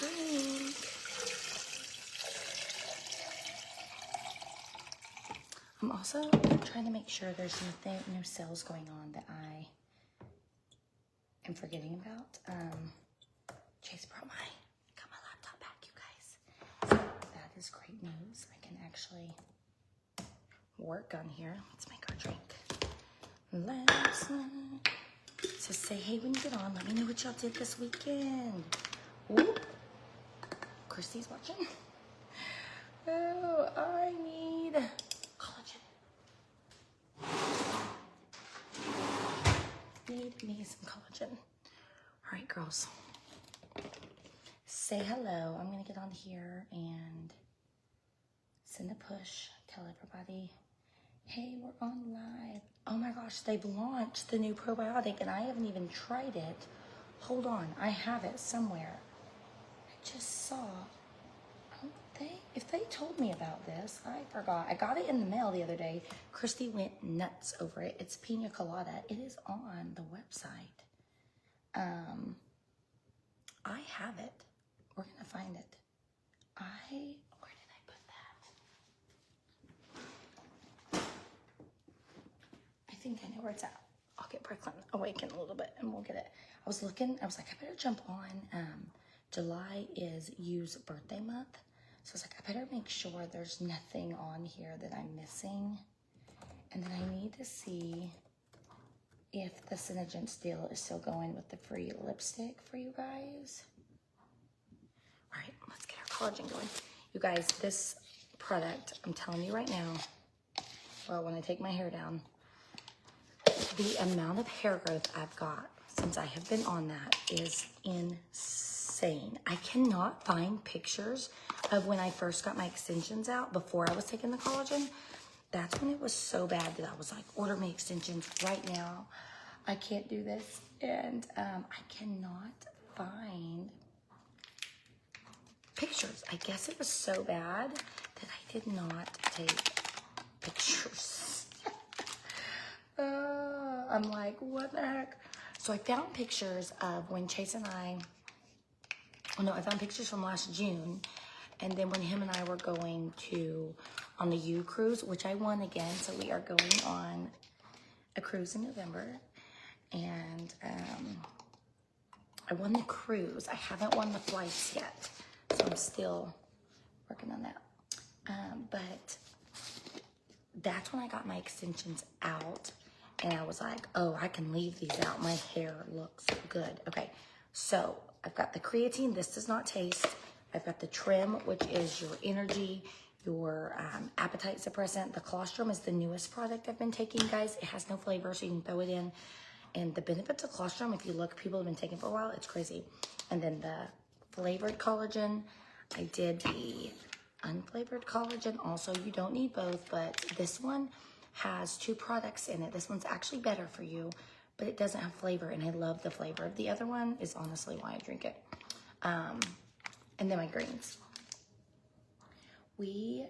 drink. I'm also trying to make sure there's no sales going on that I am forgetting about. Chase got my laptop back, you guys. So that is great news. I can actually work on here. Let's make our drink. Last night. So say hey when you get on. Let me know what y'all did this weekend. Ooh. Christy's watching. Oh, I need collagen. Need me some collagen. All right, girls. Say hello. I'm going to get on here and send a push. Tell everybody, hey, we're on live. Oh my gosh, they've launched the new probiotic and I haven't even tried it. Hold on, I have it somewhere. I just saw. If they told me about this, I forgot. I got it in the mail the other day. Christy went nuts over it. It's pina colada. It is on the website. I have it. We're gonna find it. Where did I put that? I think I know where it's at. I'll get Brooklyn awakened a little bit and we'll get it. I was looking, I was like, I better jump on. July is Yu's birthday month. So I was like, I better make sure there's nothing on here that I'm missing. And then I need to see if the Synergence deal is still going with the free lipstick for you guys. All right, let's get our collagen going. You guys, this product, I'm telling you right now, well, when I take my hair down, the amount of hair growth I've got since I have been on that is insane. I cannot find pictures of when I first got my extensions out before I was taking the collagen. That's when it was so bad that I was like, order me extensions right now. I can't do this. And I cannot find pictures. I guess it was so bad that I did not take pictures. I'm like, what the heck? So I found pictures of when Chase and I found pictures from last June. And then when him and I were going on the U cruise, which I won again. So we are going on a cruise in November. And I won the cruise. I haven't won the flights yet. So I'm still working on that. But that's when I got my extensions out. And I was like, oh, I can leave these out. My hair looks good. Okay, so I've got the creatine. This does not taste. I've got the trim, which is your energy, your appetite suppressant. The colostrum is the newest product I've been taking, guys. It has no flavor, so you can throw it in. And the benefits of colostrum, if you look, people have been taking it for a while. It's crazy. And then the flavored collagen. I did the unflavored collagen. Also, you don't need both, but this one has 2 products in it. This one's actually better for you, but it doesn't have flavor, and I love the flavor. The other one is honestly why I drink it. And then my greens. We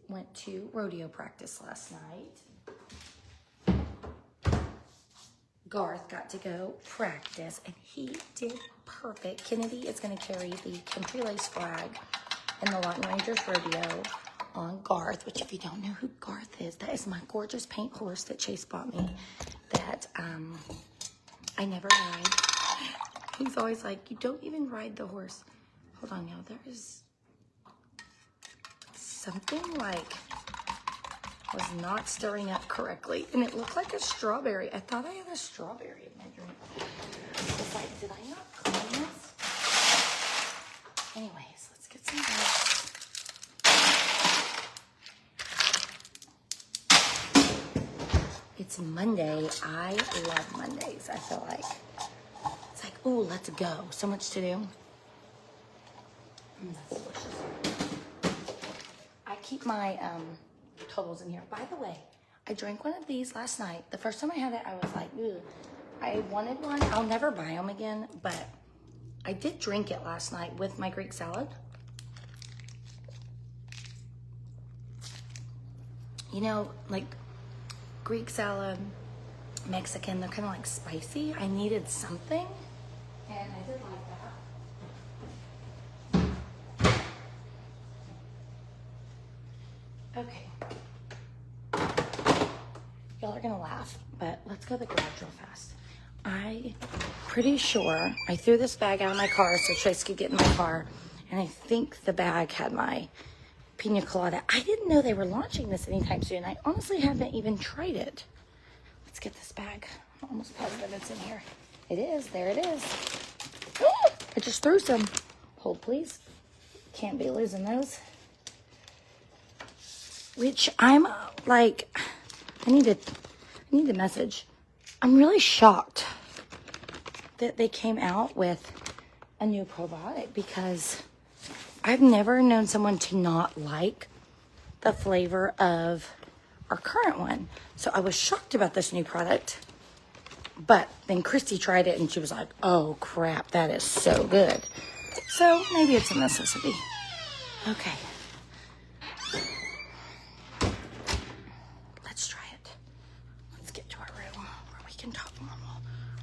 went to rodeo practice last night. Garth got to go practice, and he did perfect. Kennedy is going to carry the country lace flag in the Latin Rangers rodeo on Garth, which if you don't know who Garth is, that is my gorgeous paint horse that Chase bought me that I never ride. He's always like, you don't even ride the horse. Hold on, y'all. There is something like was not stirring up correctly, and it looked like a strawberry. I thought I had a strawberry in my drink. I was like, did I not clean this? Anyways, let's get some bread. It's Monday. I love Mondays. I feel like it's like, ooh, let's go. So much to do. That's delicious. I keep my totals in here. By the way, I drank one of these last night. The first time I had it, I was like, ugh. I wanted one. I'll never buy them again, but I did drink it last night with my Greek salad. You know, like Greek salad, Mexican, they're kind of like spicy. I needed something, and I did like that. Y'all are gonna laugh, but let's go to the garage real fast. I'm pretty sure I threw this bag out of my car so Trace could get in my car, and I think the bag had my pina colada. I didn't know they were launching this anytime soon. I honestly haven't even tried it. Let's get this bag. I'm almost positive it's in here. It is. There it is. Oh, I just threw some. Hold, please. Can't be losing those. Which I'm like, I need a message. I'm really shocked that they came out with a new probiotic because I've never known someone to not like the flavor of our current one. So I was shocked about this new product. But then Christy tried it and she was like, oh crap, that is so good. So maybe it's a necessity. Okay. Let's try it. Let's get to our room where we can talk normal,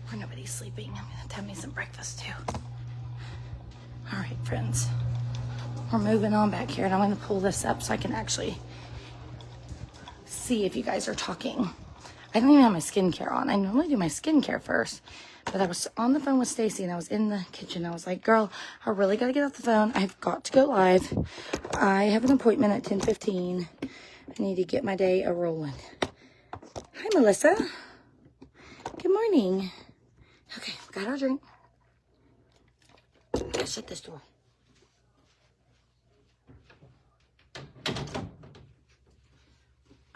where nobody's sleeping. I'm gonna have me some breakfast too. All right, friends. We're moving on back here and I'm gonna pull this up so I can actually see if you guys are talking. I don't even have my skincare on. I normally do my skincare first, but I was on the phone with Stacy and I was in the kitchen. I was like, girl, I really got to get off the phone. I've got to go live. I have an appointment at 10:15. I need to get my day a-rolling. Hi, Melissa. Good morning. Okay, got our drink. Gotta shut this door.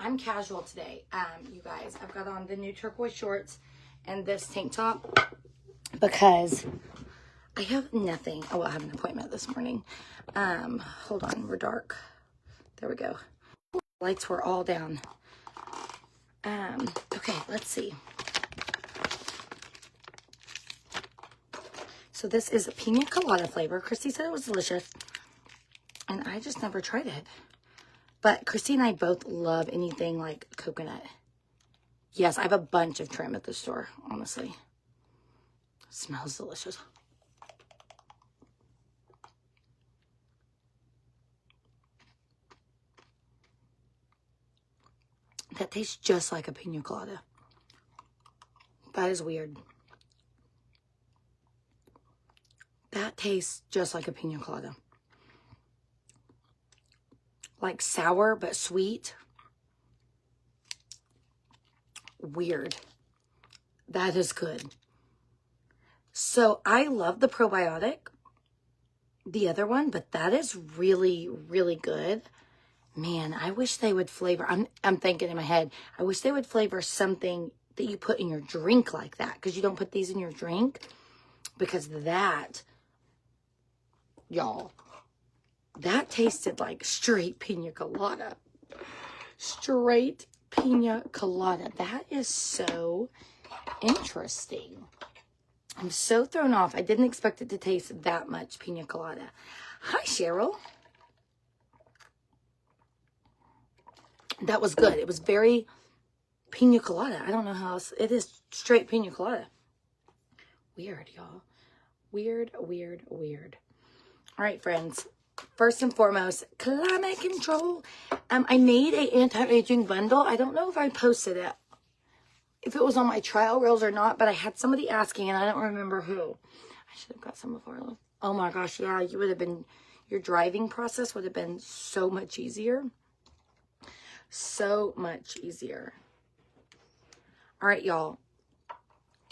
I'm casual today, you guys. I've got on the new turquoise shorts and this tank top because I have nothing. Oh, I have an appointment this morning. Hold on, we're dark. There we go. Lights were all down. Okay, let's see. So this is a pina colada flavor. Christy said it was delicious, and I just never tried it. But Christy and I both love anything like coconut. Yes, I have a bunch of trim at the store, honestly. It smells delicious. That tastes just like a pina colada. That is weird. That tastes just like a pina colada. Like sour but sweet. Weird. That is good. So I love the probiotic, the other one, but that is really, really good. Man, I wish they would flavor, I'm thinking in my head, I wish they would flavor something that you put in your drink like that, because you don't put these in your drink, because that, y'all, that tasted like straight pina colada. Straight pina colada. That is so interesting. I'm so thrown off. I didn't expect it to taste that much pina colada. Hi, Cheryl. That was good. It was very pina colada. I don't know how else. It is straight pina colada. Weird, y'all. Weird, weird, weird. All right, friends. First and foremost, climate control. I made an anti-aging bundle. I don't know if I posted it, if it was on my trial reels or not, but I had somebody asking and I don't remember who. I should have got some before I left. Oh my gosh, yeah, you would have been, your driving process would have been so much easier. So much easier. All right, y'all.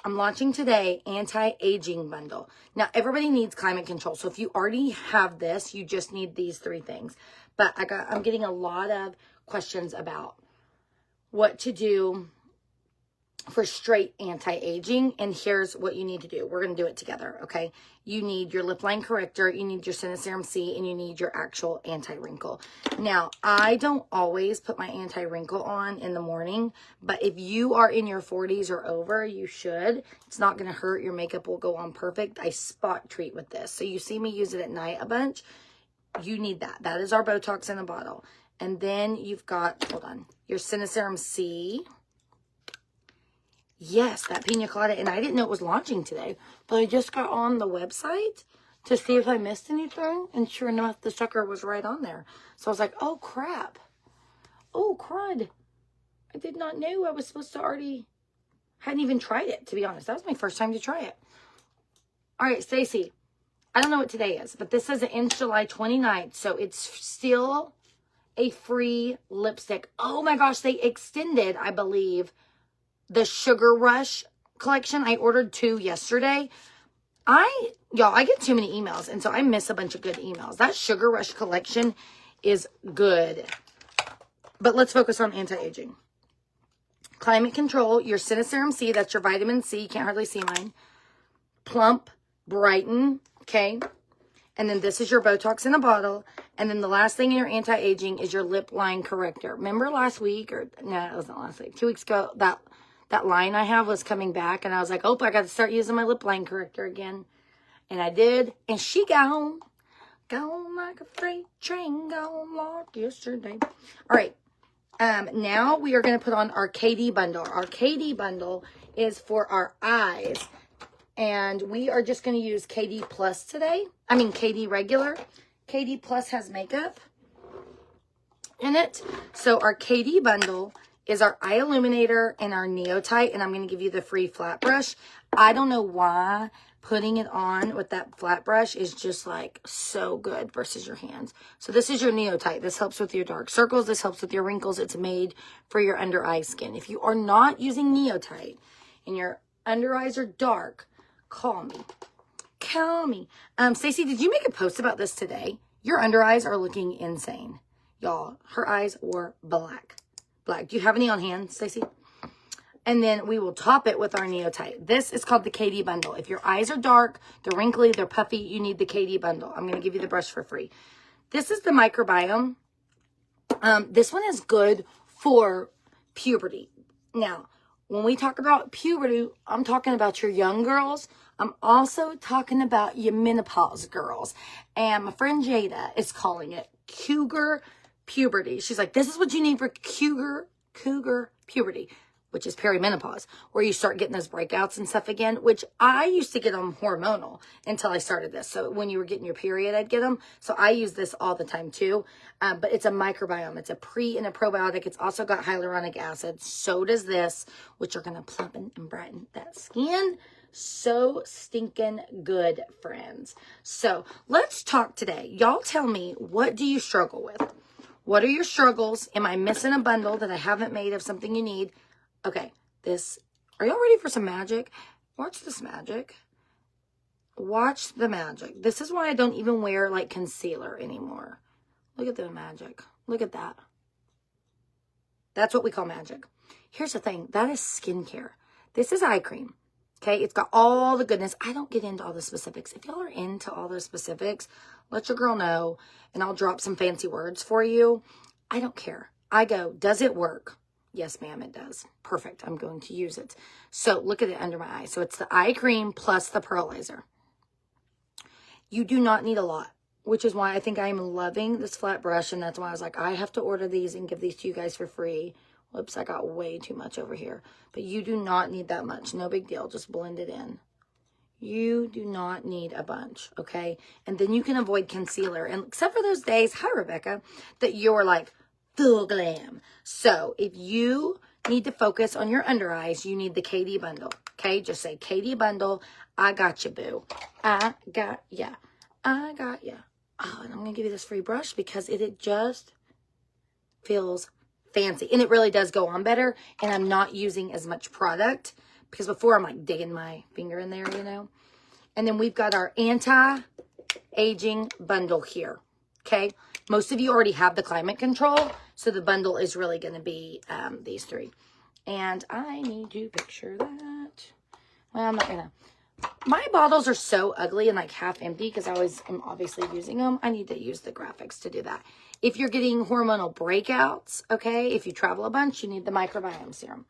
I'm launching today anti-aging bundle. Now, everybody needs climate control. So if you already have this, you just need these 3 things. But I'm getting a lot of questions about what to do for straight anti-aging, and here's what you need to do. We're going to do it together, okay? You need your lip line corrector, you need your Sinoserum C, and you need your actual anti-wrinkle. Now, I don't always put my anti-wrinkle on in the morning, but if you are in your 40s or over, you should. It's not going to hurt. Your makeup will go on perfect. I spot treat with this. So you see me use it at night a bunch. You need that. That is our Botox in a bottle. And then you've got, hold on, your Sinoserum C. Yes, that pina colada. And I didn't know it was launching today, but I just got on the website to see if I missed anything. And sure enough, the sucker was right on there. So I was like, oh, crap. Oh, crud. I did not know I was supposed to already, hadn't even tried it, to be honest. That was my first time to try it. All right, Stacy, I don't know what today is, but this says it ends July 29th, so it's still a free lipstick. Oh my gosh, they extended, I believe, the Sugar Rush collection. I ordered 2 yesterday. Y'all, I get too many emails, and so I miss a bunch of good emails. That Sugar Rush collection is good. But let's focus on anti-aging. Climate Control, your Cineserum C, that's your vitamin C. You can't hardly see mine. Plump, Brighten, okay? And then this is your Botox in a bottle. And then the last thing in your anti-aging is your lip line corrector. Remember last week, or no, it wasn't last week, 2 weeks ago, that line I have was coming back, and I was like, oh, I got to start using my lip line corrector again. And I did, and she gone like a freight train, gone like yesterday. All right, now we are going to put on our KD bundle. Our KD bundle is for our eyes, and we are just going to use KD Plus today. I mean, KD regular. KD Plus has makeup in it, so our KD bundle is our eye illuminator and our Neotite, and I'm going to give you the free flat brush. I don't know why putting it on with that flat brush is just like so good versus your hands. So this is your Neotite. This helps with your dark circles. This helps with your wrinkles. It's made for your under eye skin. If you are not using Neotite and your under eyes are dark, call me. Call me. Stacey, did you make a post about this today? Your under eyes are looking insane. Y'all, her eyes were black. Black. Do you have any on hand, Stacey? And then we will top it with our Neotite. This is called the KD bundle. If your eyes are dark, they're wrinkly, they're puffy, you need the KD bundle. I'm going to give you the brush for free. This is the microbiome. This one is good for puberty. Now, when we talk about puberty, I'm talking about your young girls. I'm also talking about your menopause girls. And my friend Jada is calling it cougar puberty. She's like, this is what you need for cougar puberty, which is perimenopause, where you start getting those breakouts and stuff again, which I used to get them hormonal until I started this. So when you were getting your period, I'd get them. So I use this all the time too. But it's a microbiome. It's a pre and a probiotic. It's also got hyaluronic acid. So does this, which are going to plumpen and brighten that skin. So stinking good, friends. So let's talk today. Y'all tell me, what do you struggle with? What are your struggles? Am I missing a bundle that I haven't made of something you need? Okay, are y'all ready for some magic? Watch this magic. Watch the magic. This is why I don't even wear like concealer anymore. Look at the magic. Look at that. That's what we call magic. Here's the thing. That is skincare. This is eye cream. Okay, it's got all the goodness. I don't get into all the specifics. If y'all are into all the specifics, let your girl know, and I'll drop some fancy words for you. I don't care. I go, does it work? Yes, ma'am, it does. Perfect. I'm going to use it. So look at it under my eye. So it's the eye cream plus the pearlizer. You do not need a lot, which is why I think I am loving this flat brush, and that's why I was like, I have to order these and give these to you guys for free. Whoops, I got way too much over here. But you do not need that much. No big deal. Just blend it in. You do not need a bunch, okay? And then you can avoid concealer. And except for those days, hi, Rebecca, that you're like full glam. So if you need to focus on your under eyes, you need the KD bundle, okay? Just say KD bundle. I got you, boo. I got ya. I got ya. Oh, and I'm going to give you this free brush because it just feels fancy, and it really does go on better, and I'm not using as much product because before I'm like digging my finger in there, you know. And then we've got our anti-aging bundle here, okay? Most of you already have the climate control, so the bundle is really going to be these three. And I need to picture that. Well, I'm not going to. My bottles are so ugly and like half empty because I always am obviously using them. I need to use the graphics to do that. If you're getting hormonal breakouts, okay, if you travel a bunch, you need the microbiome serum.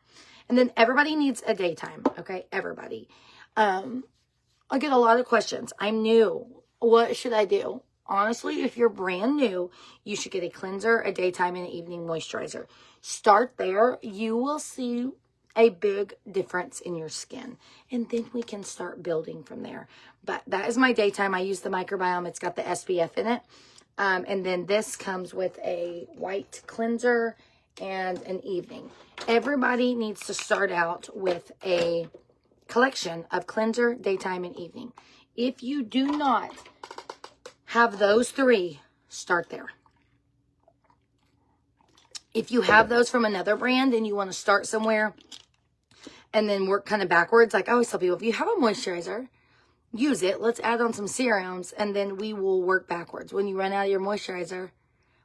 And then everybody needs a daytime, okay, everybody. I get a lot of questions. I'm new. What should I do? Honestly, if you're brand new, you should get a cleanser, a daytime, and an evening moisturizer. Start there. You will see a big difference in your skin, and then we can start building from there. But that is my daytime. I use the microbiome. It's got the SPF in it. And then this comes with a white cleanser and an evening. Everybody needs to start out with a collection of cleanser, daytime, and evening. If you do not have those three, start there. If you have those from another brand and you want to start somewhere and then work kind of backwards, like I always tell people, if you have a moisturizer, use it. Let's add on some serums and then we will work backwards. When you run out of your moisturizer,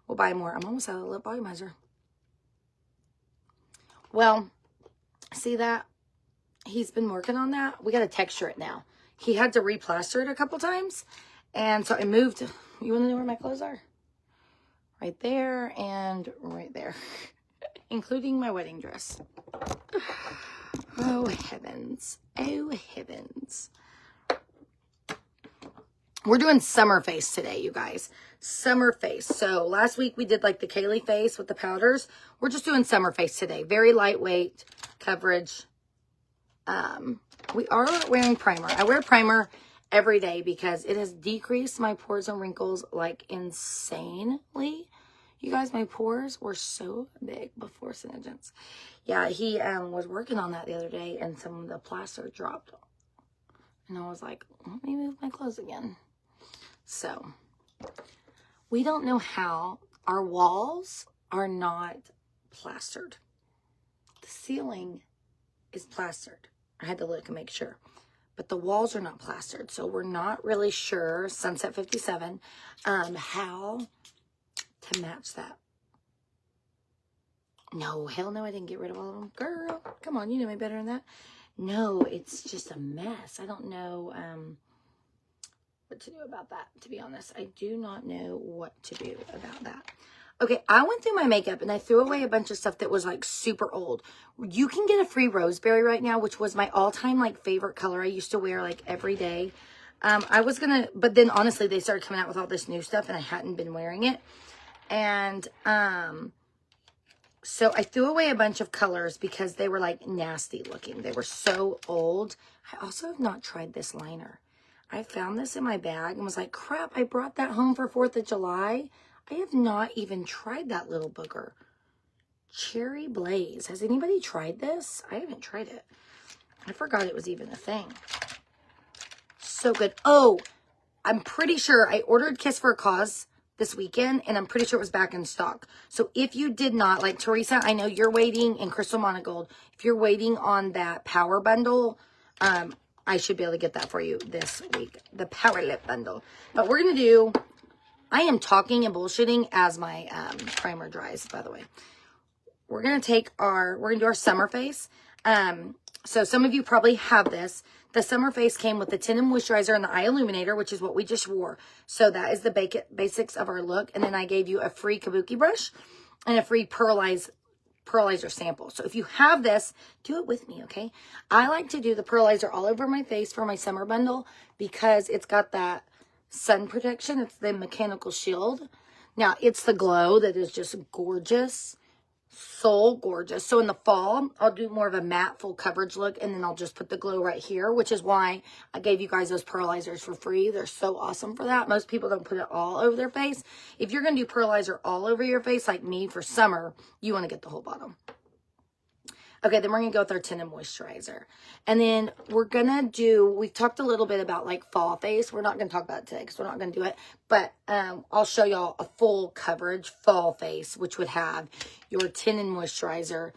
we'll buy more. I'm almost out of lip volumizer. Well, see that? He's been working on that. We got to texture it now. He had to replaster it a couple times. And so I moved. You want to know where my clothes are? Right there and right there. Including my wedding dress. Oh, heavens. Oh, heavens. We're doing summer face today, you guys. Summer face. So last week we did like the Kaylee face with the powders. We're just doing summer face today. Very lightweight coverage. We are wearing primer. I wear primer every day because it has decreased my pores and wrinkles like insanely. You guys, my pores were so big before Synergence. Yeah, he was working on that the other day and some of the plaster dropped. And I was like, let me move my clothes again. So, we don't know how. Our walls are not plastered. The ceiling is plastered. I had to look and make sure. But the walls are not plastered. So, we're not really sure, Sunset 57, how to match that. No, hell no, I didn't get rid of all of them. Girl, come on, you know me better than that. No, it's just a mess. I don't know what to do about that, to be honest. I do not know what to do about that. Okay, I went through my makeup and I threw away a bunch of stuff that was like super old. You can get a free Roseberry right now, which was my all-time like favorite color. I used to wear like every day. I was gonna, but then honestly, they started coming out with all this new stuff and I hadn't been wearing it. And so I threw away a bunch of colors because they were like nasty looking. They were so old. I also have not tried this liner. I found this in my bag and was like, crap, I brought that home for 4th of July. I have not even tried that little booger. Cherry Blaze. Has anybody tried this? I haven't tried it. I forgot it was even a thing. So good. Oh, I'm pretty sure I ordered Kiss for a Cause this weekend, and I'm pretty sure it was back in stock. So if you did not, like Teresa, I know you're waiting, and Crystal Monagold, if you're waiting on that Power Bundle, I should be able to get that for you this week. The Power Lip Bundle. But we're going to do, I am talking and bullshitting as my primer dries, by the way. We're going to do our summer face. So some of you probably have this. The summer face came with the tinted moisturizer and the eye illuminator, which is what we just wore. So that is the basics of our look. And then I gave you a free kabuki brush and a free pearlizer sample. So if you have this, do it with me, okay? I like to do the pearlizer all over my face for my summer bundle because it's got that sun protection. It's the mechanical shield. Now, it's the glow that is just gorgeous. So gorgeous. So in the fall, I'll do more of a matte full coverage look, and then I'll just put the glow right here, which is why I gave you guys those pearlizers for free. They're so awesome for that. Most people don't put it all over their face. If you're going to do pearlizer all over your face, like me for summer, you want to get the whole bottom. Okay, then we're going to go with our tinted moisturizer. And then we're going to do, we've talked a little bit about like fall face. We're not going to talk about it today because we're not going to do it. But I'll show y'all a full coverage fall face, which would have your tinted moisturizer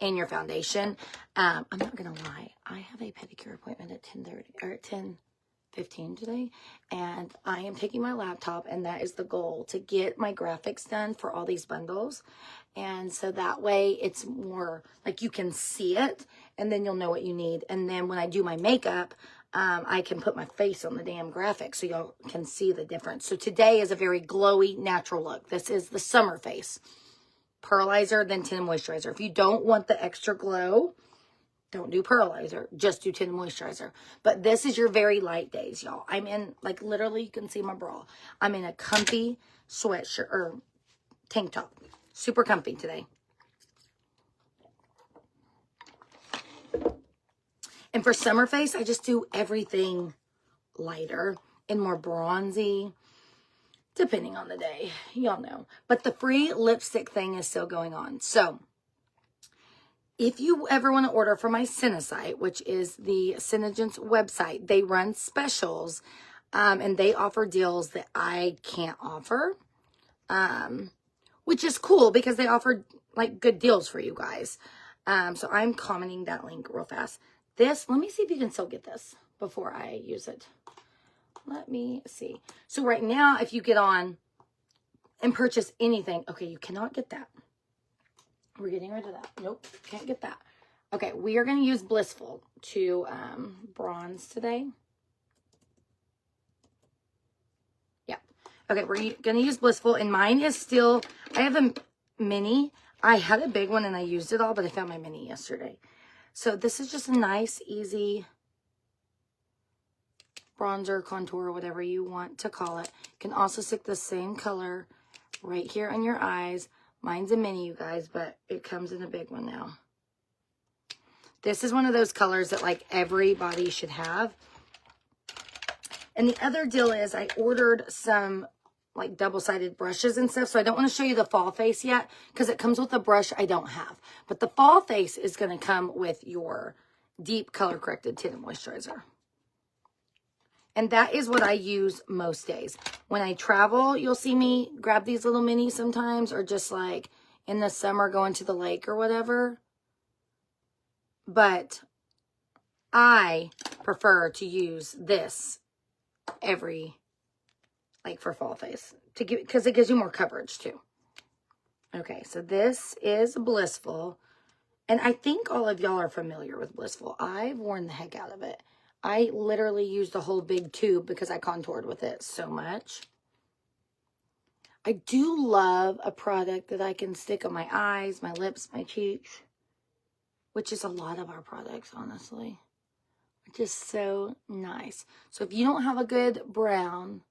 and your foundation. I'm not going to lie. I have a pedicure appointment at 10:30 or at 10:15 today, and I am taking my laptop, and that is the goal, to get my graphics done for all these bundles. And so that way it's more like you can see it, and then you'll know what you need. And then when I do my makeup, I can put my face on the damn graphic so y'all can see the difference. So today is a very glowy, natural look. This is the summer face. Pearlizer, then tinted moisturizer. If you don't want the extra glow, don't do pearlizer. Just do tinted moisturizer. But this is your very light days, y'all. I'm in, like, literally, you can see my bra. I'm in a comfy sweatshirt or tank top. Super comfy today. And for summer face, I just do everything lighter and more bronzy. depending on the day, y'all know. But the free lipstick thing is still going on. So if you ever want to order from my Cinesite, which is the Cinegent's website, they run specials, and they offer deals that I can't offer, which is cool because they offer like good deals for you guys. So I'm commenting that link real fast. This, let me see if you can still get this before I use it. Let me see. So right now, if you get on and purchase anything, okay, you cannot get that. We're getting rid of that. Nope, can't get that. Okay, we are going to use Blissful to bronze today. Yeah. Okay, we're going to use Blissful, and mine is still, I have a mini. I had a big one, and I used it all, but I found my mini yesterday. So this is just a nice, easy bronzer, contour, whatever you want to call it. You can also stick the same color right here on your eyes. Mine's a mini, you guys, but it comes in a big one now. This is one of those colors that like everybody should have. And the other deal is I ordered some like double-sided brushes and stuff. So I don't want to show you the fall face yet because it comes with a brush I don't have. But the fall face is going to come with your deep color corrected tinted moisturizer. And that is what I use most days. When I travel, you'll see me grab these little minis sometimes, or just like in the summer going to the lake or whatever. But I prefer to use this every, like for fall face, to give, because it gives you more coverage too. Okay, so this is Blissful. And I think all of y'all are familiar with Blissful. I've worn the heck out of it. I literally used the whole big tube because I contoured with it so much. I do love a product that I can stick on my eyes, my lips, my cheeks, which is a lot of our products, honestly. Which is so nice. So if you don't have a good brown,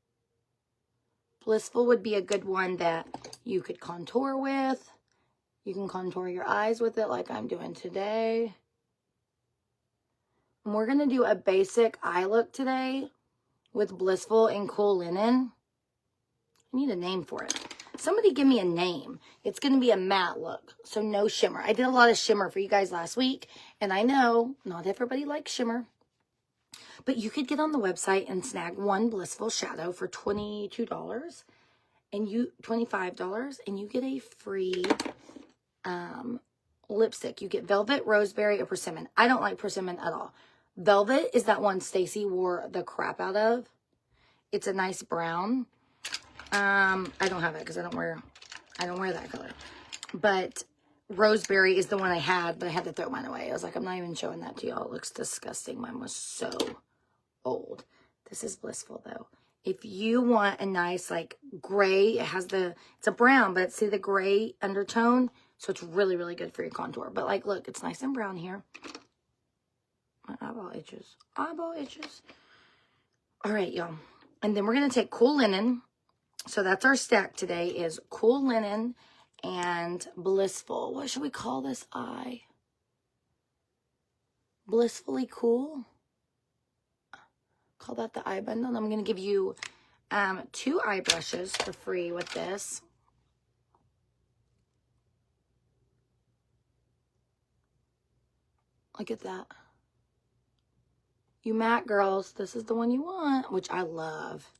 Blissful would be a good one that you could contour with. You can contour your eyes with it like I'm doing today. And we're going to do a basic eye look today with Blissful and Cool Linen. I need a name for it. Somebody give me a name. It's going to be a matte look, so no shimmer. I did a lot of shimmer for you guys last week, and I know not everybody likes shimmer. But you could get on the website and snag one Blissful shadow for $22 and $25, and you get a free lipstick. You get Velvet, Roseberry, or Persimmon. I don't like Persimmon at all. Velvet is that one Stacy wore the crap out of. It's a nice brown. I don't have it because I don't wear that color. But Roseberry is the one I had, but I had to throw mine away. I was like, I'm not even showing that to y'all. It looks disgusting. Mine was so old. This is Blissful though. If you want a nice like gray, it's a brown, but see the gray undertone. So it's really, really good for your contour. But like, look, it's nice and brown here. My eyeball itches. Eyeball itches. All right, y'all. And then we're going to take Cool Linen. So that's our stack today is Cool Linen and Blissful. What should we call this eye? Blissfully Cool? Call that the eye bundle. I'm going to give you 2 eye brushes for free with this. Look at that. You matte girls, this is the one you want, which I love.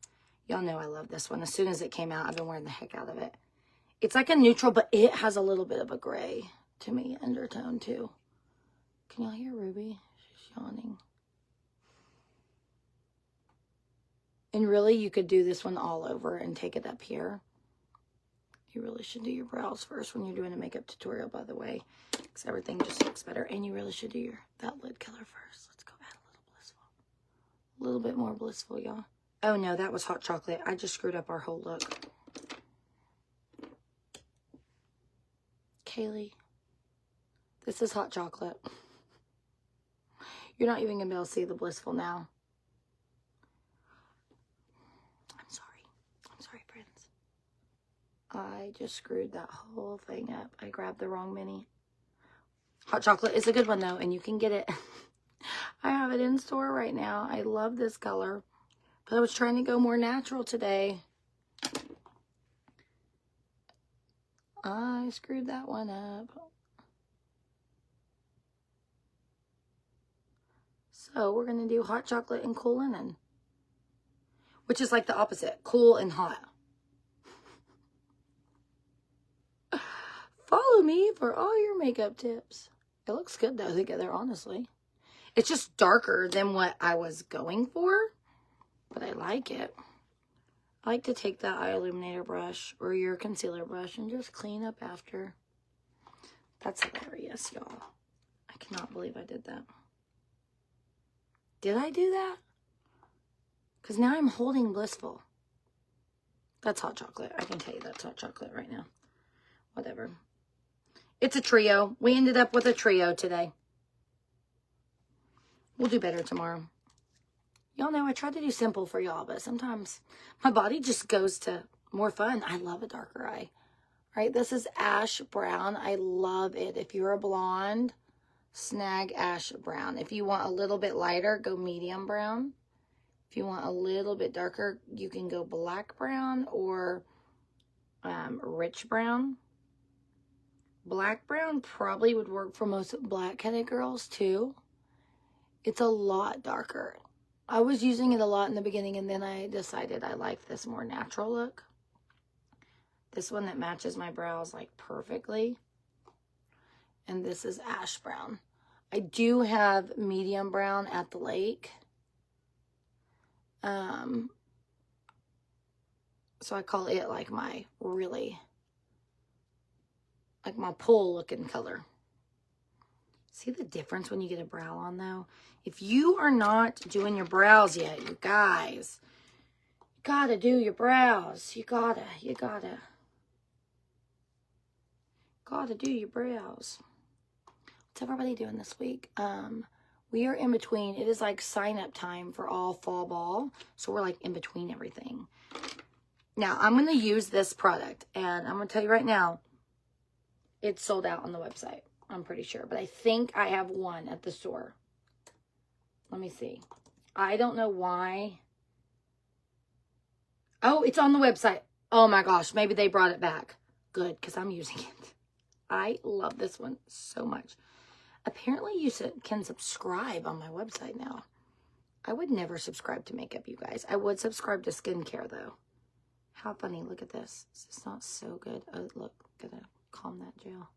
Y'all know I love this one. As soon as it came out, I've been wearing the heck out of it. It's like a neutral, but it has a little bit of a gray, to me, undertone too. Can y'all hear Ruby? She's yawning. And really, you could do this one all over and take it up here. You really should do your brows first when you're doing a makeup tutorial, by the way, because everything just looks better. And you really should do that lid color first. Let's go add a little Blissful. A little bit more Blissful, y'all. Oh, no, that was hot chocolate. I just screwed up our whole look. Kaylee, this is hot chocolate. You're not even going to be able to see the Blissful now. I'm sorry, friends. I just screwed that whole thing up. I grabbed the wrong mini. Hot chocolate is a good one, though, and you can get it. I have it in store right now. I love this color. But I was trying to go more natural today. I screwed that one up. So we're going to do hot chocolate and cool linen, which is like the opposite, cool and hot. Follow me for all your makeup tips. It looks good though together, honestly. It's just darker than what I was going for, but I like it. I like to take that eye illuminator brush or your concealer brush and just clean up after. That's hilarious, y'all. I cannot believe I did that. Did I do that? Because now I'm holding Blissful. That's hot chocolate. I can tell you that's hot chocolate right now. Whatever. It's a trio. We ended up with a trio today. We'll do better tomorrow. Y'all know I try to do simple for y'all, but sometimes my body just goes to more fun. I love a darker eye. All right, this is ash brown. I love it. If you're a blonde, snag ash brown. If you want a little bit lighter, go medium brown. If you want a little bit darker, you can go black brown or rich brown. Black brown probably would work for most black-headed girls too. It's a lot darker. I was using it a lot in the beginning, and then I decided I like this more natural look. This one that matches my brows like perfectly. And this is ash brown. I do have medium brown at the lake. So I call it like my really, like my pole looking color. See the difference when you get a brow on though? If you are not doing your brows yet, you guys, you gotta do your brows. You gotta do your brows. What's everybody doing this week? We are in between. It is like sign up time for all fall ball. So we're like in between everything. Now I'm going to use this product, and I'm going to tell you right now, it's sold out on the website. I'm pretty sure, but I think I have one at the store. Let me see. I don't know why. Oh, it's on the website. Oh my gosh. Maybe they brought it back. Good, because I'm using it. I love this one so much. Apparently you can subscribe on my website now. I would never subscribe to makeup, you guys. I would subscribe to skincare though. How funny. Look at this. This is not so good. Oh, look. Gotta calm that gel.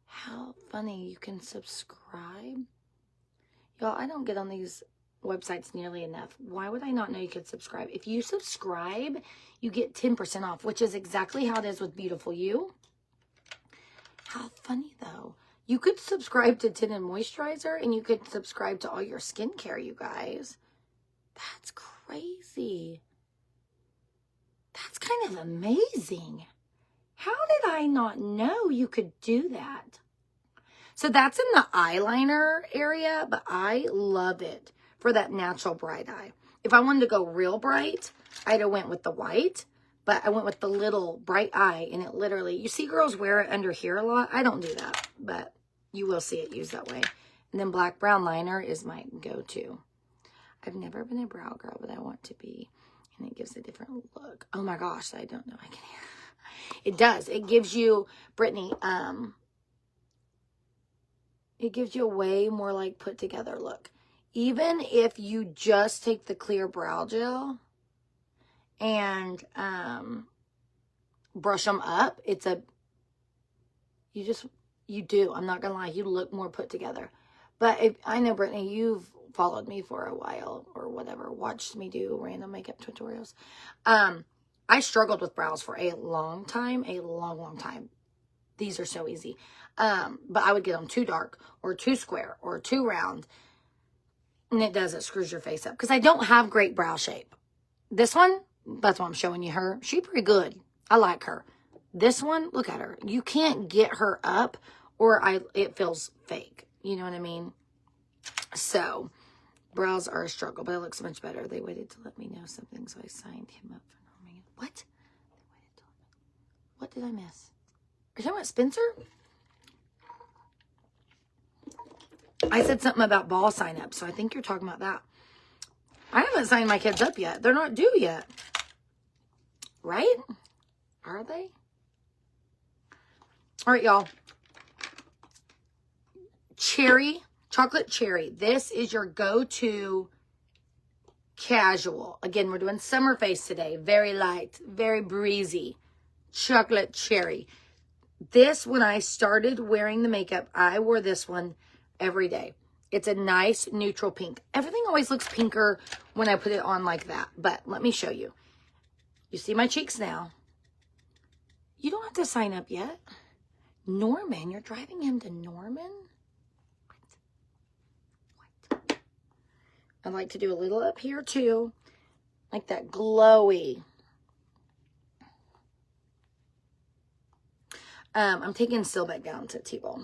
How funny. You can subscribe. Y'all, I don't get on these websites nearly enough. Why would I not know you could subscribe? If you subscribe, you get 10% off, which is exactly how it is with Beautiful You. How funny, though. You could subscribe to Tinted Moisturizer, and you could subscribe to all your skincare, you guys. That's crazy. That's kind of amazing. How did I not know you could do that? So that's in the eyeliner area, but I love it for that natural bright eye. If I wanted to go real bright, I'd have went with the white, but I went with the little bright eye, and it literally, you see girls wear it under here a lot. I don't do that, but you will see it used that way. And then black brown liner is my go-to. I've never been a brow girl, but I want to be. And it gives a different look. Oh my gosh, I don't know. I can. It does. It gives you, Brittany, it gives you a way more like put together look. Even if you just take the clear brow gel and brush them up, it's a, you do. I'm not going to lie. You look more put together. But if, I know, Brittany, you've followed me for a while or whatever, watched me do random makeup tutorials. I struggled with brows for a long time, long time. These are so easy. But I would get them too dark or too square or too round. And it screws your face up. Because I don't have great brow shape. This one, that's why I'm showing you her. She's pretty good. I like her. This one, look at her. You can't get her up or it feels fake. You know what I mean? So, brows are a struggle, but it looks much better. They waited to let me know something, so I signed him up for norming it. What? What did I miss? Are you talking about Spencer? I said something about ball sign-up, so I think you're talking about that. I haven't signed my kids up yet. They're not due yet. Right? Are they? All right, y'all. Cherry, chocolate cherry. This is your go-to casual. Again, we're doing summer face today. Very light, very breezy. Chocolate cherry. This, when I started wearing the makeup, I wore this one every day. It's a nice neutral pink. Everything always looks pinker when I put it on like that. But let me show you. You see my cheeks now. You don't have to sign up yet. Norman, you're driving him to Norman? What? I'd like to do a little up here too. Like that glowy. I'm taking still back down to T-ball.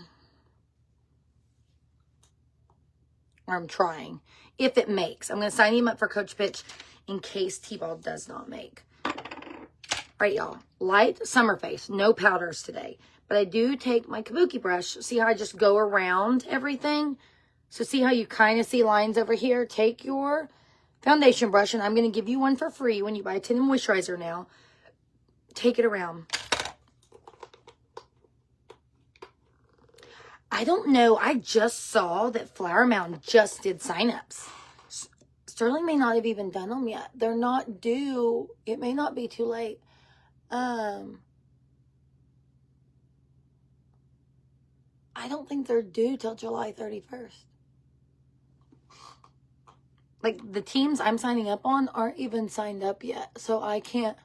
Or I'm trying. If it makes. I'm going to sign him up for Coach Pitch in case T-ball does not make. All right, y'all. Light summer face. No powders today. But I do take my kabuki brush. See how I just go around everything? So see how you kind of see lines over here? Take your foundation brush, and I'm going to give you one for free when you buy a tinted moisturizer now. Take it around. I don't know. I just saw that Flower Mountain just did signups. Sterling may not have even done them yet. They're not due. It may not be too late. I don't think they're due till July 31st. Like, the teams I'm signing up on aren't even signed up yet. So I can't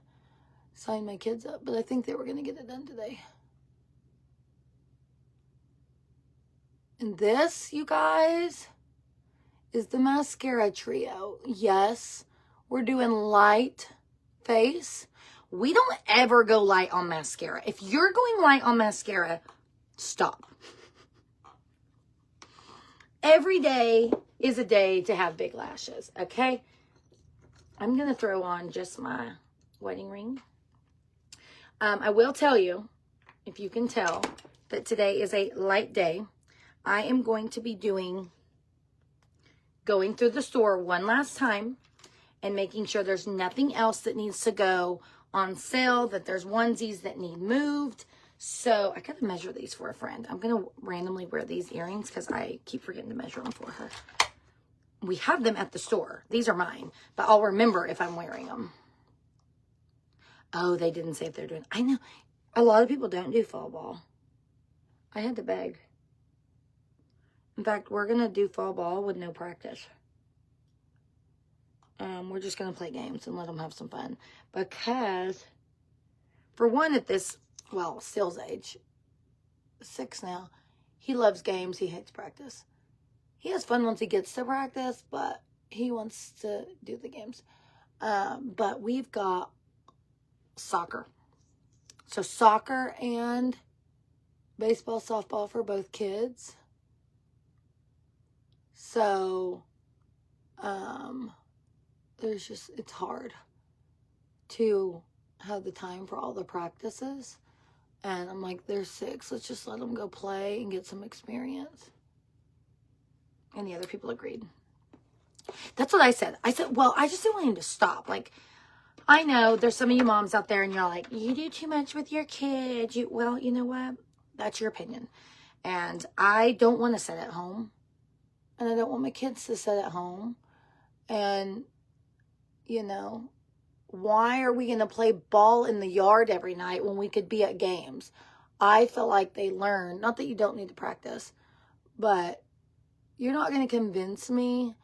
sign my kids up. But I think they were going to get it done today. And this, you guys, is the mascara trio. Yes, we're doing light face. We don't ever go light on mascara. If you're going light on mascara, stop. Every day is a day to have big lashes, okay? I'm going to throw on just my wedding ring. I will tell you, if you can tell, that today is a light day. I am going to be going through the store one last time and making sure there's nothing else that needs to go on sale, that there's onesies that need moved. So I got to measure these for a friend. I'm going to randomly wear these earrings because I keep forgetting to measure them for her. We have them at the store. These are mine, but I'll remember if I'm wearing them. Oh, they didn't say if they're doing. I know a lot of people don't do fall ball. I had to beg. In fact, we're going to do fall ball with no practice. We're just going to play games and let them have some fun. Because, for one, at this, well, Steele's age, 6 now, he loves games. He hates practice. He has fun once he gets to practice, but he wants to do the games. But we've got soccer. So soccer and baseball, softball for both kids. So, it's hard to have the time for all the practices. And I'm like, they're 6. Let's just let them go play and get some experience. And the other people agreed. That's what I said. I said, well, I just didn't want him to stop. Like, I know there's some of you moms out there and you're like, you do too much with your kids. Well, you know what? That's your opinion. And I don't want to sit at home. And I don't want my kids to sit at home. And, you know, why are we going to play ball in the yard every night when we could be at games? I feel like they learn, not that you don't need to practice, but you're not going to convince me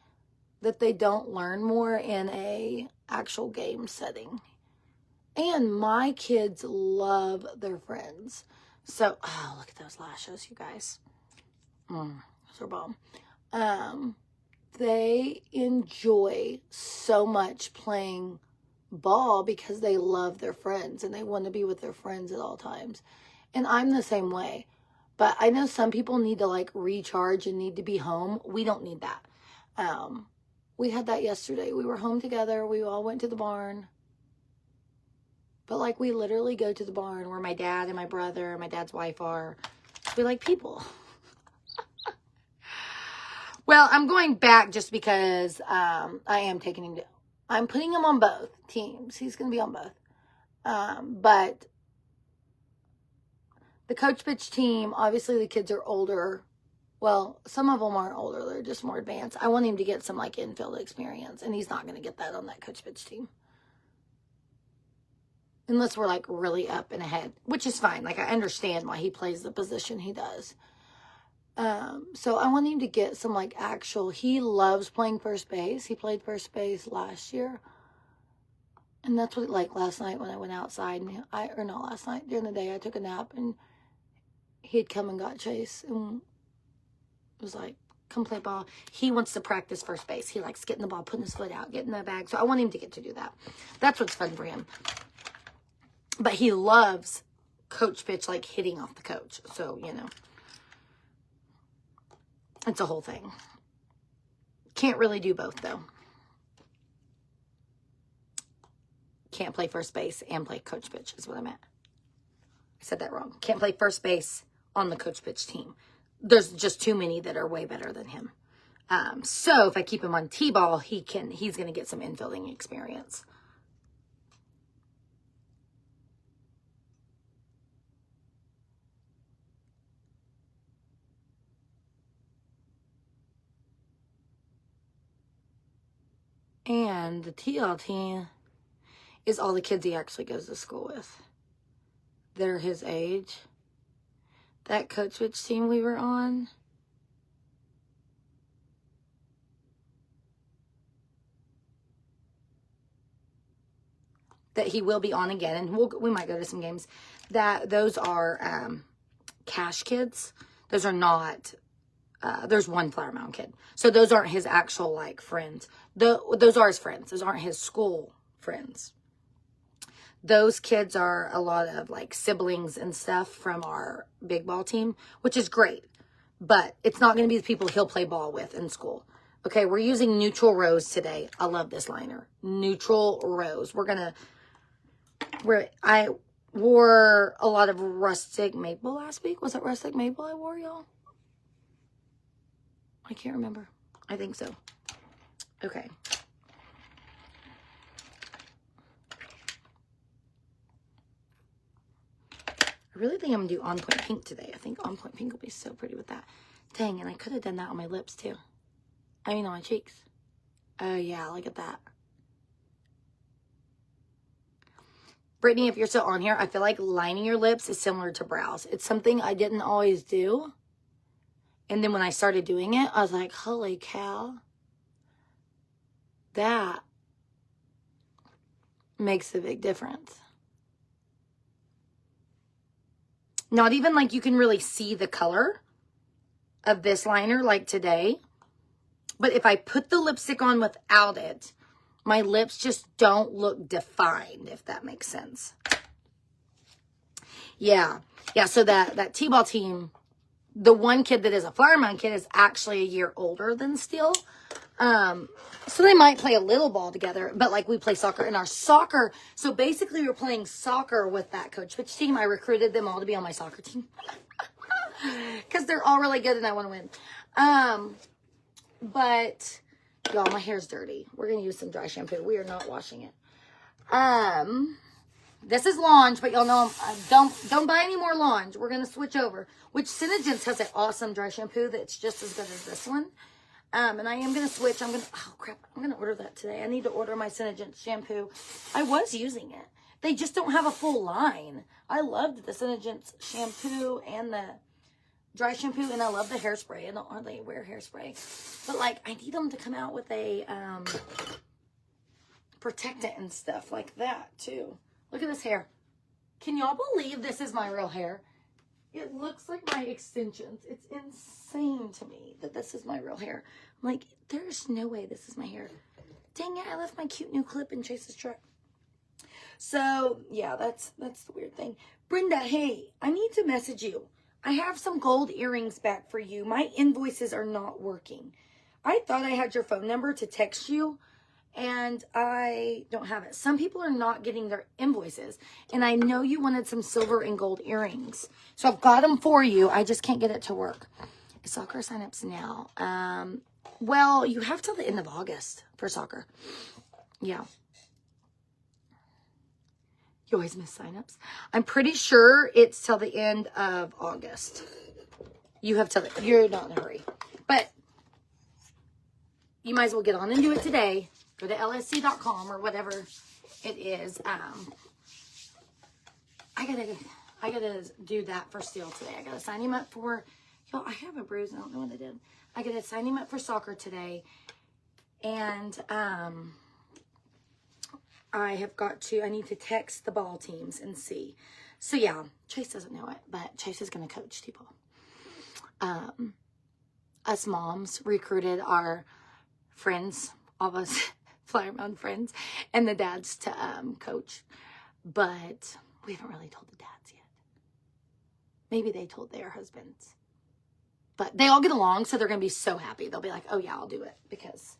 that they don't learn more in a actual game setting. And my kids love their friends. So, oh, look at those lashes, you guys. Those are bomb. They enjoy so much playing ball because they love their friends and they want to be with their friends at all times. And I'm the same way. But I know some people need to like recharge and need to be home. We don't need that. We had that yesterday. We were home together. We all went to the barn. But like we literally go to the barn where my dad and my brother and my dad's wife are. We like people. Well, I'm going back just because I am taking him to, I'm putting him on both teams. He's going to be on both. But The coach pitch team, obviously the kids are older. Well, some of them aren't older. They're just more advanced. I want him to get some like infield experience, and he's not going to get that on that coach pitch team. Unless we're like really up and ahead, which is fine. Like I understand why he plays the position he does. So I want him to get some like actual, he loves playing first base. He played first base last year. And that's what, like last night when I went outside, and or not last night, during the day, I took a nap and he'd come and got Chase and was like, come play ball. He wants to practice first base. He likes getting the ball, putting his foot out, getting the bag. So I want him to get to do that. That's what's fun for him. But he loves coach pitch, like hitting off the coach. So, you know, it's a whole thing. Can't really do both, though. Can't play first base and play coach pitch is what I meant. I said that wrong. Can't play first base on the coach pitch team. There's just too many that are way better than him. So if I keep him on T-ball, he's going to get some infielding experience. And the TL team is all the kids he actually goes to school with. They're his age. That coach which team we were on, that he will be on again, and we might go to some games, that those are cash kids. Those are not, there's one Flower Mound kid. So those aren't his actual, like, friends. Those are his friends. Those aren't his school friends. Those kids are a lot of, like, siblings and stuff from our big ball team, which is great. But it's not going to be the people he'll play ball with in school. Okay, we're using neutral rose today. I love this liner. Neutral rose. I wore a lot of rustic maple last week. Was it rustic maple I wore, y'all? I can't remember. I think so. Okay. I really think I'm going to do On Point Pink today. I think On Point Pink will be so pretty with that. Dang, and I could have done that on my lips too. I mean on my cheeks. Oh yeah, look at that. Brittany, if you're still on here, I feel like lining your lips is similar to brows. It's something I didn't always do. And then when I started doing it, I was like, holy cow. That makes a big difference. Not even like you can really see the color of this liner like today. But if I put the lipstick on without it, my lips just don't look defined, if that makes sense. Yeah. Yeah, so that T-ball team, the one kid that is a Flower Mound kid is actually a year older than Steele. So they might play a little ball together, but like we play soccer in our soccer. So basically we're playing soccer with that coach pitch team. I recruited them all to be on my soccer team because they're all really good and I want to win. But y'all, my hair's dirty. We're going to use some dry shampoo. We are not washing it. This is Launch, but y'all know don't buy any more Launch. We're going to switch over. Which Synergence has an awesome dry shampoo that's just as good as this one. And I am going to switch. Oh crap, I'm going to order that today. I need to order my Synergence shampoo. I was using it. They just don't have a full line. I loved the Synergence shampoo and the dry shampoo, and I love the hairspray. I don't hardly wear hairspray. But, like, I need them to come out with a protectant and stuff like that, too. Look at this hair. Can y'all believe this is my real hair? It looks like my extensions. It's insane to me that this is my real hair. I'm like, there's no way this is my hair. Dang it, I left my cute new clip in Chase's truck. So, yeah, that's the weird thing. Brenda, hey, I need to message you. I have some gold earrings back for you. My invoices are not working. I thought I had your phone number to text you, and I don't have it. Some people are not getting their invoices, and I know you wanted some silver and gold earrings. So I've got them for you. I just can't get it to work. Soccer signups now. Well, you have till the end of August for soccer. Yeah. You always miss signups. I'm pretty sure it's till the end of August. You have till you're not in a hurry. But you might as well get on and do it today. Go to lsc.com or whatever it is. I gotta do that for Steele today. I gotta sign him up for, y'all, I have a bruise. I don't know what I did. I gotta sign him up for soccer today. And I need to text the ball teams and see. So yeah, Chase doesn't know it, but Chase is gonna coach people. Us moms recruited our friends, all of us Flyer Mound friends, and the dads to coach. But we haven't really told the dads yet. Maybe they told their husbands. But they all get along, so they're going to be so happy. They'll be like, oh, yeah, I'll do it. Because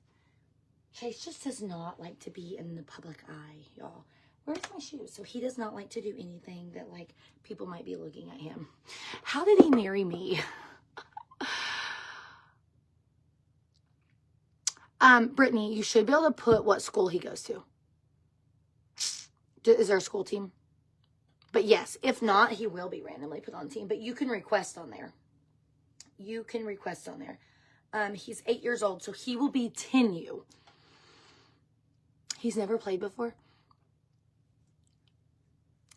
Chase just does not like to be in the public eye, y'all. Where's my shoes? So he does not like to do anything that, like, people might be looking at him. How did he marry me? Brittany, you should be able to put what school he goes to. Is there a school team? But yes, if not, he will be randomly put on team. But you can request on there. You can request on there. He's 8 years old, so he will be 10U. He's never played before.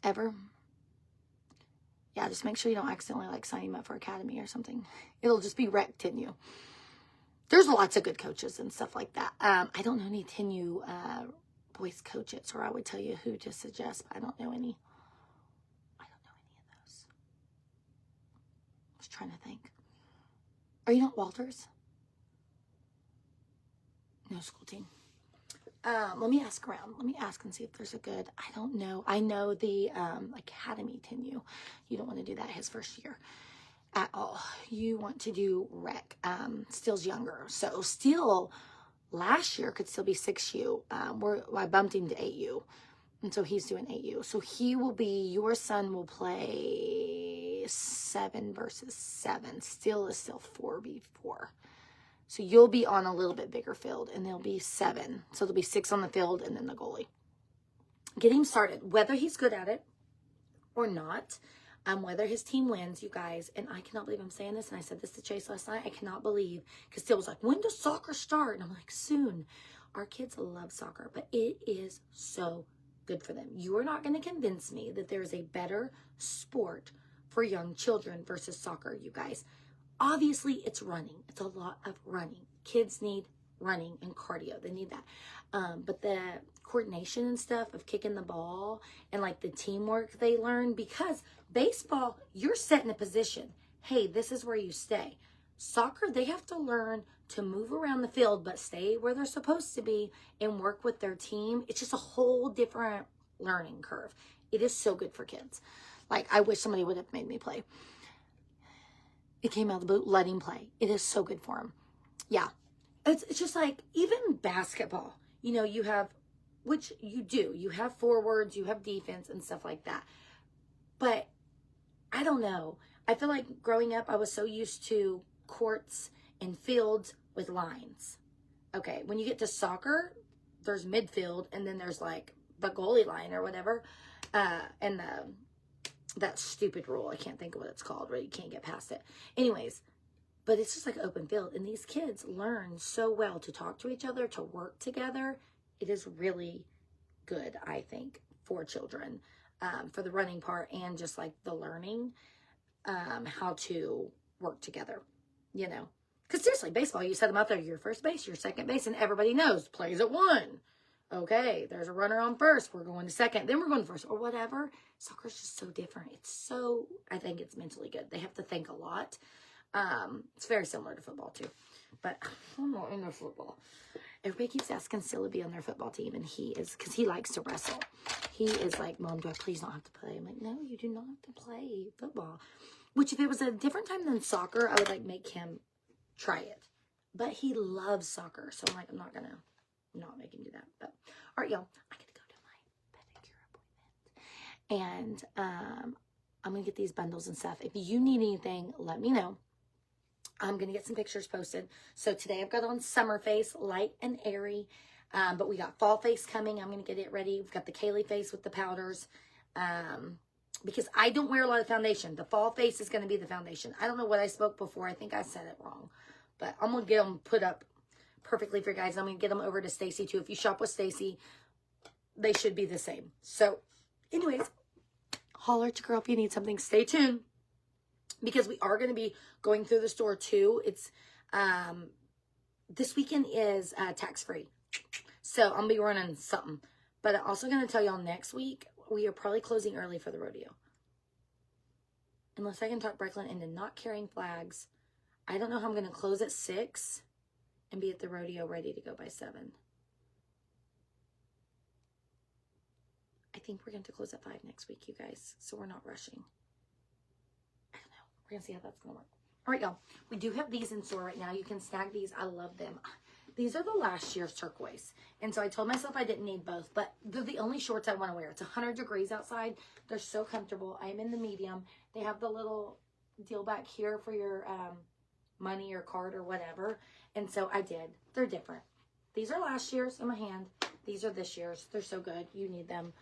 Ever. Yeah, just make sure you don't accidentally like sign him up for academy or something. It'll just be rec 10U. There's lots of good coaches and stuff like that. I don't know any 10U boys coaches, or I would tell you who to suggest, but I don't know any. I don't know any of those. I was trying to think. Are you not Walters? No school team. Let me ask around. Let me ask and see if there's a good, I don't know. I know the academy 10U. You don't want to do that his first year at all. You want to do rec. Steele's younger. So Steele last year could still be 6U. I bumped him to 8U. And so he's doing 8U. So he will be, your son will play 7 versus 7. Steele is still 4v4. So you'll be on a little bit bigger field, and there'll be 7. So there'll be 6 on the field and then the goalie. Get him started, whether he's good at it or not. Whether his team wins, you guys, and I cannot believe I'm saying this, and I said this to Chase last night, I cannot believe, because Steele was like, when does soccer start? And I'm like, soon. Our kids love soccer, but it is so good for them. You are not going to convince me that there is a better sport for young children versus soccer, you guys. Obviously, it's running. It's a lot of running. Kids need running and cardio. They need that. But the coordination and stuff of kicking the ball and like the teamwork they learn, because baseball, you're set in a position. Hey, this is where you stay. Soccer, they have to learn to move around the field, but stay where they're supposed to be and work with their team. It's just a whole different learning curve. It is so good for kids. Like, I wish somebody would have made me play. It came out of the boot, let him play. It is so good for him. Yeah. It's just like, even basketball, you know, you have, which you do, you have forwards, you have defense and stuff like that. But I don't know. I feel like growing up, I was so used to courts and fields with lines. Okay, when you get to soccer, there's midfield, and then there's like the goalie line or whatever, and that stupid rule, I can't think of what it's called, right? You can't get past it. Anyways, but it's just like open field, and these kids learn so well to talk to each other, to work together. It is really good, I think, for children, for the running part and just like the learning, how to work together, you know. Because seriously, baseball, you set them out there, you're first base, you're second base, and everybody knows, plays at 1. Okay, there's a runner on first, we're going to second, then we're going to first, or whatever. Soccer's just so different. It's so, I think it's mentally good. They have to think a lot. It's very similar to football too, but I'm not into football. Everybody keeps asking Scylla to be on their football team, and he is, because he likes to wrestle. He is like, Mom, do I please not have to play? I'm like, no, you do not have to play football. Which, if it was a different time than soccer, I would like make him try it. But he loves soccer, so I'm like, I'm not gonna not make him do that. But all right, y'all, I gotta go to my pedicure appointment, and I'm gonna get these bundles and stuff. If you need anything, let me know. I'm going to get some pictures posted. So today I've got on summer face, light and airy. But we got fall face coming. I'm going to get it ready. We've got the Kaylee face with the powders. Because I don't wear a lot of foundation. The fall face is going to be the foundation. I don't know what I spoke before. I think I said it wrong. But I'm going to get them put up perfectly for you guys. I'm going to get them over to Stacy too. If you shop with Stacy, they should be the same. So, anyways, holler at your girl if you need something. Stay tuned. Because we are going to be going through the store too. It's, this weekend is tax-free. So, I'm going to be running something. But I'm also going to tell y'all next week, we are probably closing early for the rodeo. Unless I can talk Brecklin into not carrying flags. I don't know how I'm going to close at 6 and be at the rodeo ready to go by 7. I think we're going to close at 5 next week, you guys. So we're not rushing. I don't know. We're going to see how that's going to work. All right, y'all. We do have these in store right now. You can snag these. I love them. These are the last year's turquoise. And so I told myself I didn't need both, but they're the only shorts I want to wear. It's 100 degrees outside. They're so comfortable. I'm in the medium. They have the little deal back here for your money or card or whatever. And so I did. They're different. These are last year's in my hand. These are this year's. They're so good. You need them.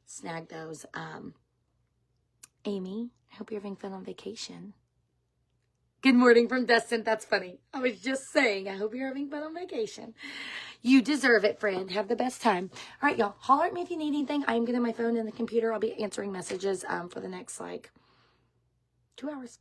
Snag those. Amy, I hope you're having fun on vacation. Good morning from Destin. That's funny. I was just saying, I hope you're having fun on vacation. You deserve it, friend. Have the best time. All right, y'all. Holler at me if you need anything. I am getting my phone and the computer. I'll be answering messages for the next, 2 hours.